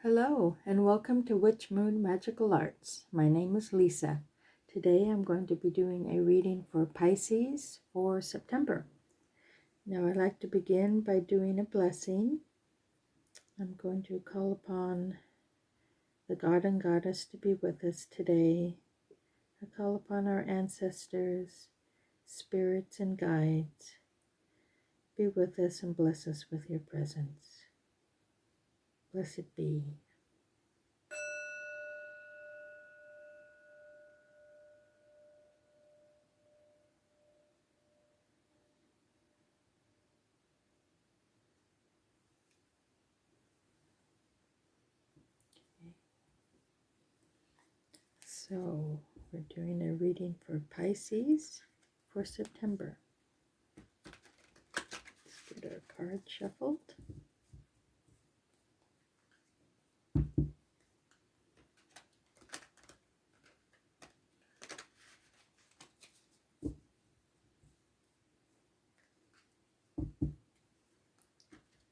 Hello and welcome to Witch Moon Magical Arts. My name is Lisa. Today I'm going to be doing a reading for Pisces for September. Now I'd like to begin by doing a blessing. I'm going to call upon the God and Goddess to be with us today. I call upon our ancestors, spirits and guides. Be with us and bless us with your presence. Blessed be. So we're doing a reading for Pisces for September. Let's get our cards shuffled.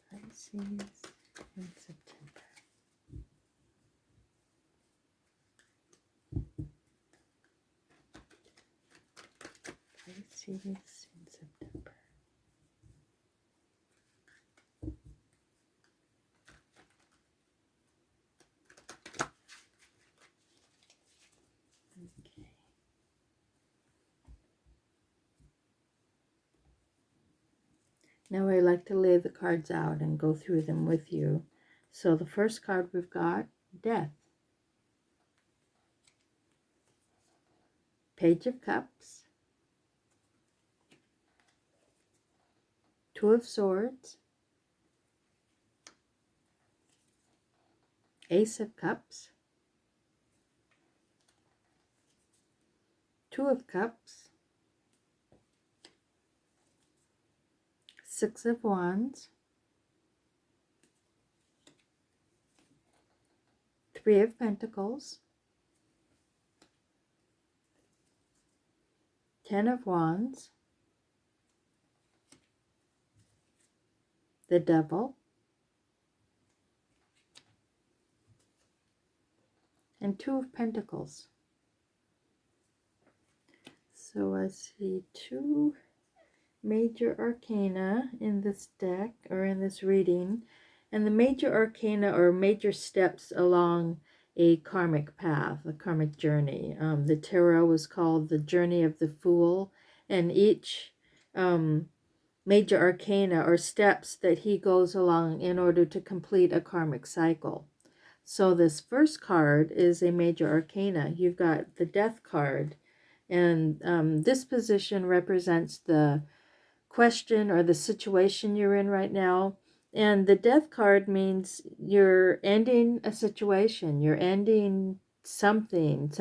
Pisces in September. Pisces in September. Okay. Now I like to lay the cards out and go through them with you. So the first card we've got, Death. Page of Cups. Two of Swords. Ace of Cups. Two of Cups. Six of Wands. Three of Pentacles. 10 of Wands. The Devil. And Two of Pentacles. So I see two major arcana in this deck, or in this reading, and the major arcana are major steps along a karmic path, a karmic journey. The tarot was called the Journey of the Fool, and each major arcana are steps that he goes along in order to complete a karmic cycle. So this first card is a major arcana. You've got the Death card, and this position represents the question or the situation you're in right now. And the Death card means you're ending a situation, you're ending something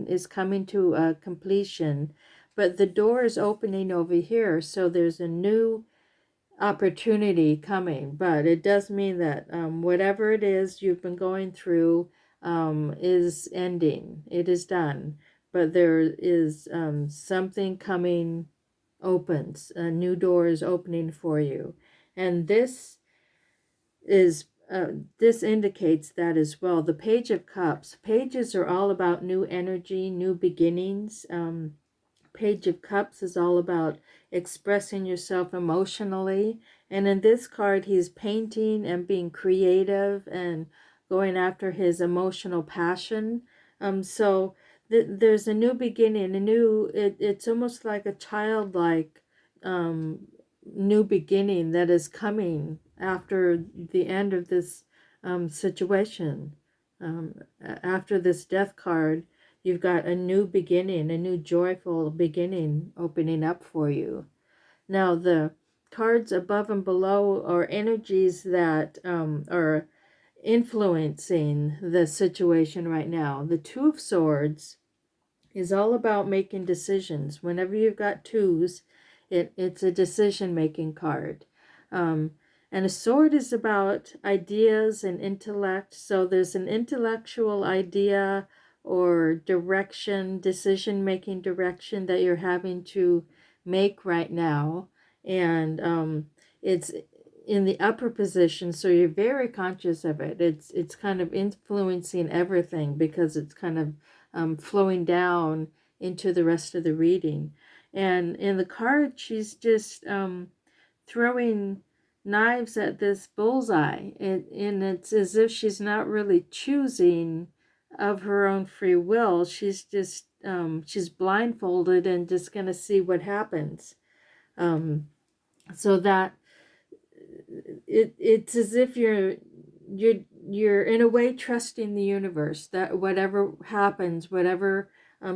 is coming to a completion, but the door is opening over here, so there's a new opportunity coming. But it does mean that whatever it is you've been going through is ending, it is done, but there is something coming, opens, a new door is opening for you. And this is this indicates that as well. The Page of Cups, pages are all about new energy, new beginnings. Page of Cups is all about expressing yourself emotionally, and in this card he's painting and being creative and going after his emotional passion. So there's a new beginning, a new, it's almost like a childlike new beginning that is coming after the end of this situation. After this Death card, you've got a new beginning, a new joyful beginning opening up for you. Now the cards above and below are energies that are influencing the situation right now. The Two of Swords is all about making decisions. Whenever you've got twos, it's a decision-making card. And a sword is about ideas and intellect. So there's an intellectual idea or direction, decision-making direction that you're having to make right now. And it's in the upper position, so you're very conscious of it. It's kind of influencing everything because it's kind of flowing down into the rest of the reading. And in the card, she's just throwing knives at this bullseye, and it's as if she's not really choosing of her own free will. She's just she's blindfolded and just gonna see what happens. So that it's as if you're in a way trusting the universe that whatever happens, whatever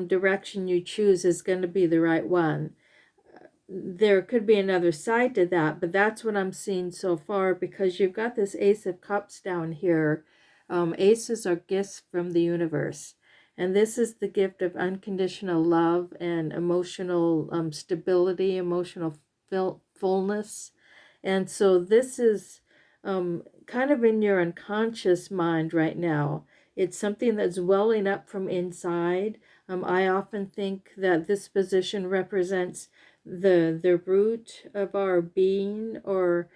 direction you choose is going to be the right one. There could be another side to that, but that's what I'm seeing so far, because you've got this Ace of Cups down here. Aces are gifts from the universe, and this is the gift of unconditional love and emotional stability, emotional fullness. And so this is kind of in your unconscious mind right now. It's something that's welling up from inside. I often think that this position represents the root of our being, or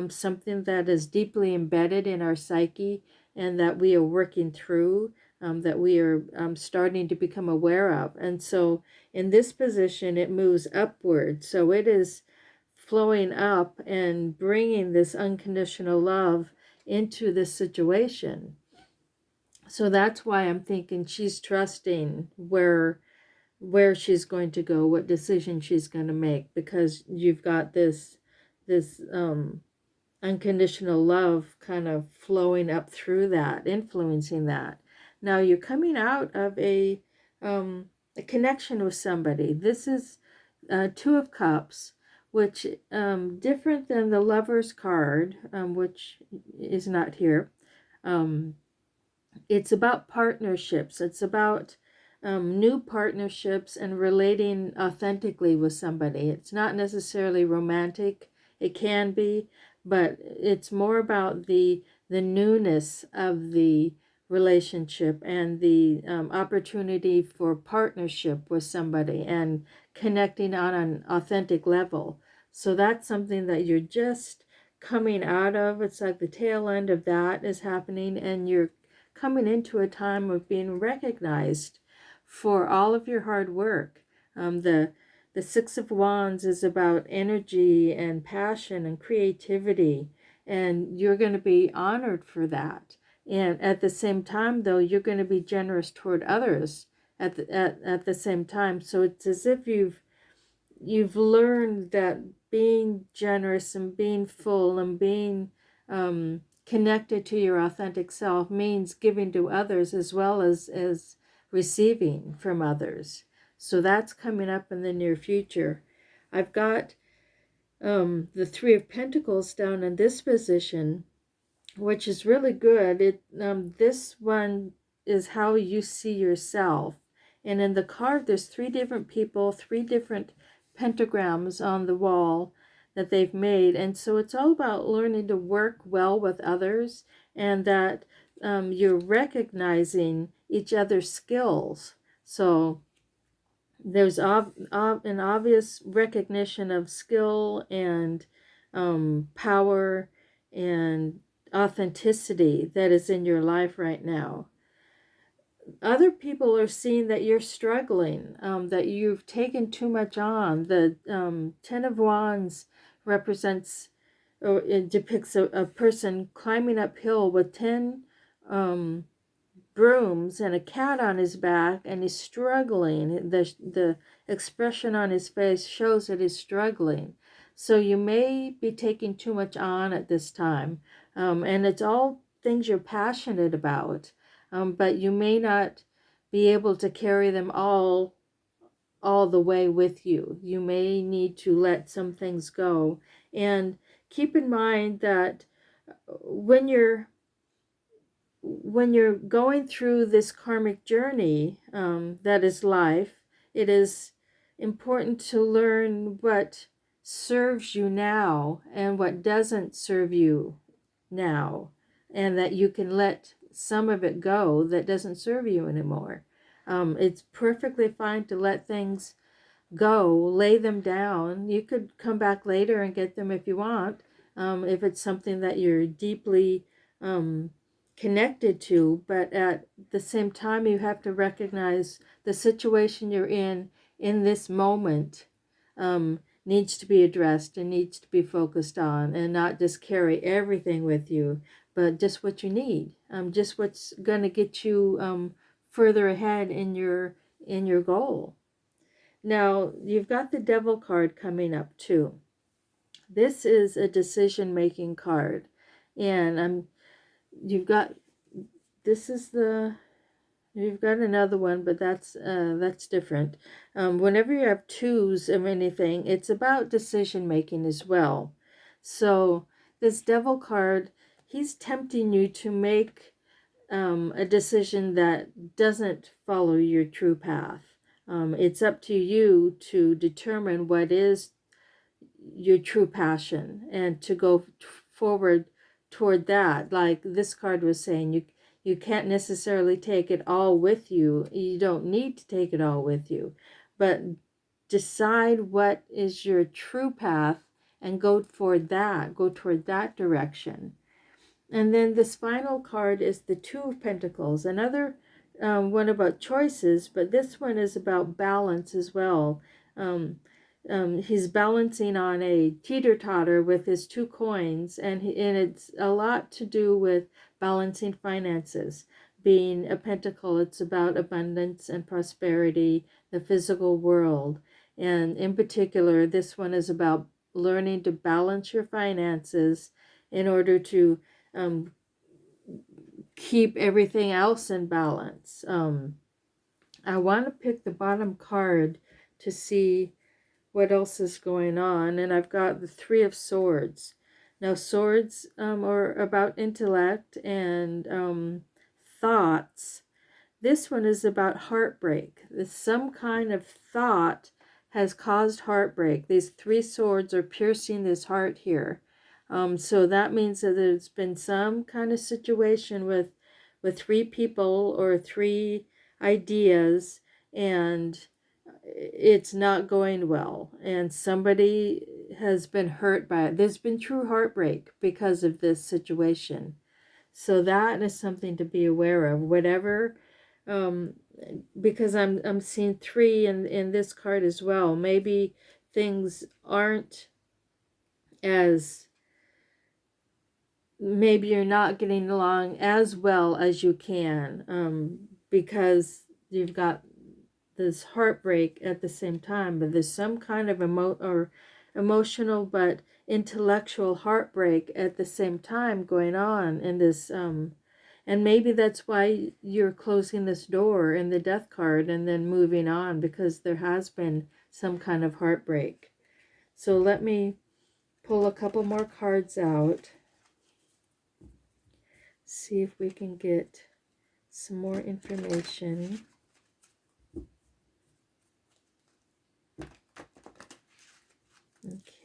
something that is deeply embedded in our psyche and that we are working through, that we are starting to become aware of. And so in this position, it moves upward. So it is flowing up and bringing this unconditional love into this situation. So that's why I'm thinking she's trusting where she's going to go, what decision she's going to make, because you've got this unconditional love kind of flowing up through that, influencing that. Now you're coming out of a connection with somebody. This is Two of Cups, which different than the Lover's card, which is not here. It's about partnerships. It's about new partnerships and relating authentically with somebody. It's not necessarily romantic. It can be, but it's more about the newness of the relationship and the opportunity for partnership with somebody and connecting on an authentic level. So that's something that you're just coming out of. It's like the tail end of that is happening, and you're coming into a time of being recognized for all of your hard work. The Six of Wands is about energy and passion and creativity, and you're going to be honored for that. And at the same time, though, you're going to be generous toward others at the same time. So it's as if you've learned that being generous and being full and being connected to your authentic self means giving to others as well as receiving from others. So that's coming up in the near future. I've got the Three of Pentacles down in this position, which is really good. This one is how you see yourself. And in the card, there's three different people, three different pentagrams on the wall that they've made. And so it's all about learning to work well with others, and that you're recognizing each other's skills. So there's an obvious recognition of skill and power and authenticity that is in your life right now. Other people are seeing that you're struggling, that you've taken too much on. The Ten of Wands represents, or it depicts a person climbing uphill with 10 brooms and a cat on his back, and he's struggling. The expression on his face shows that he's struggling. So you may be taking too much on at this time, and it's all things you're passionate about, but you may not be able to carry them all the way with you. You may need to let some things go, and keep in mind that when you're going through this karmic journey that is life, it is important to learn what serves you now and what doesn't serve you now, and that you can let some of it go that doesn't serve you anymore. It's perfectly fine to let things go, lay them down. You could come back later and get them if you want, if it's something that you're deeply connected to. But at the same time, you have to recognize the situation you're in this moment, needs to be addressed and needs to be focused on, and not just carry everything with you, but just what you need, just what's going to get you further ahead in your goal. Now, you've got the Devil card coming up too. This is a decision-making card, and you've got, this is the, you've got another one, but that's different. Whenever you have twos of anything, it's about decision-making as well. So this Devil card, he's tempting you to make a decision that doesn't follow your true path. It's up to you to determine what is your true passion and to go forward toward that. Like this card was saying, you can't necessarily take it all with you. You don't need to take it all with you, but decide what is your true path and go toward that direction. And then this final card is the Two of Pentacles, another one about choices, but this one is about balance as well. He's balancing on a teeter-totter with his two coins, and it's a lot to do with balancing finances. Being a pentacle, it's about abundance and prosperity, the physical world. And in particular, this one is about learning to balance your finances in order to keep everything else in balance. I want to pick the bottom card to see what else is going on, and I've got the Three of Swords. Now, swords are about intellect and thoughts. This one is about heartbreak. Some kind of thought has caused heartbreak. These three swords are piercing this heart here. So that means that there's been some kind of situation with three people or three ideas, and it's not going well, and somebody has been hurt by it. There's been true heartbreak because of this situation. So that is something to be aware of. Whatever, because I'm seeing three in this card as well. Maybe things aren't as, maybe you're not getting along as well as you can, because you've got this heartbreak at the same time, but there's some kind of emotional but intellectual heartbreak at the same time going on in this, and maybe that's why you're closing this door in the Death card and then moving on, because there has been some kind of heartbreak. So let me pull a couple more cards out, see if we can get some more information.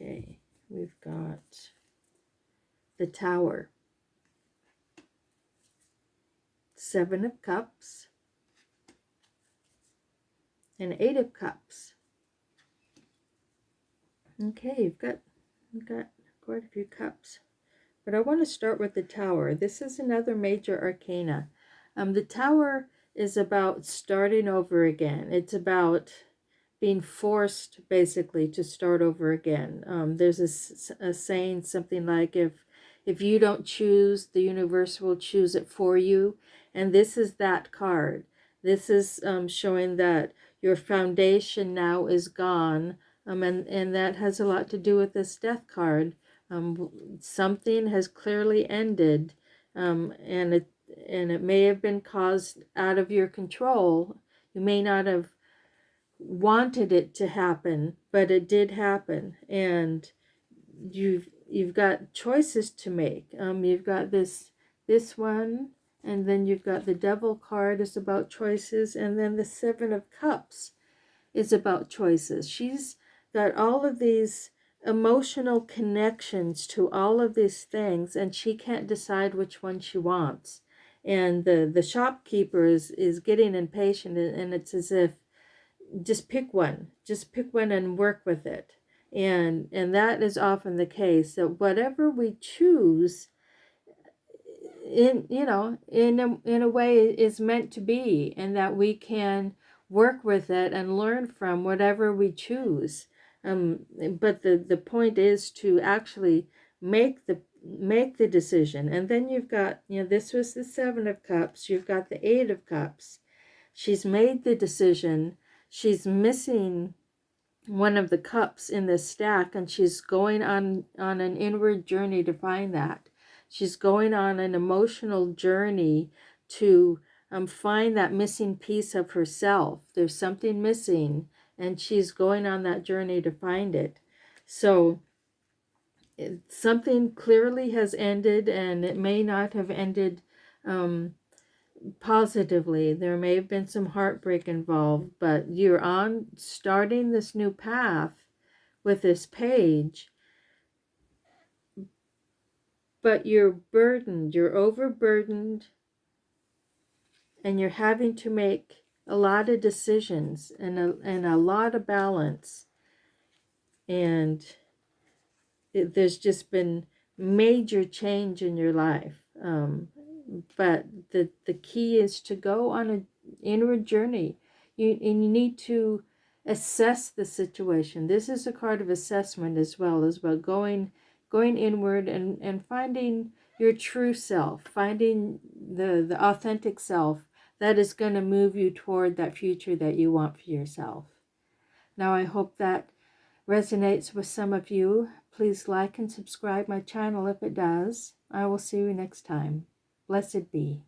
Okay, we've got the Tower, Seven of Cups, and Eight of Cups. Okay, you've got quite a few cups. But I want to start with the Tower. This is another major arcana. The Tower is about starting over again. It's about being forced, basically, to start over again. There's a saying, something like, if you don't choose, the universe will choose it for you. And this is that card. This is showing that your foundation now is gone. And that has a lot to do with this Death card. Something has clearly ended, and it may have been caused out of your control. You may not have wanted it to happen, but it did happen, and you've got choices to make. You've got this one, and then you've got the Devil card is about choices, and then the Seven of Cups is about choices. She's got all of these emotional connections to all of these things, and she can't decide which one she wants. And the shopkeeper is getting impatient, and it's as if, just pick one and work with it. And that is often the case, that whatever we choose, in a way, is meant to be, and that we can work with it and learn from whatever we choose. But the point is to actually make the decision. And then you've got, this was the Seven of Cups, you've got the Eight of Cups. She's made the decision. She's missing one of the cups in this stack, and she's going on an inward journey to find that. She's going on an emotional journey to find that missing piece of herself. There's something missing, and she's going on that journey to find it. So something clearly has ended, and it may not have ended positively. There may have been some heartbreak involved, but you're starting this new path with this page. But you're burdened, you're overburdened, and you're having to make a lot of decisions and a lot of balance. And there's just been major change in your life. But the key is to go on an inward journey. You need to assess the situation. This is a card of assessment as well, as about going inward and finding your true self, finding the authentic self that is going to move you toward that future that you want for yourself. Now, I hope that resonates with some of you. Please like and subscribe my channel if it does. I will see you next time. Blessed be.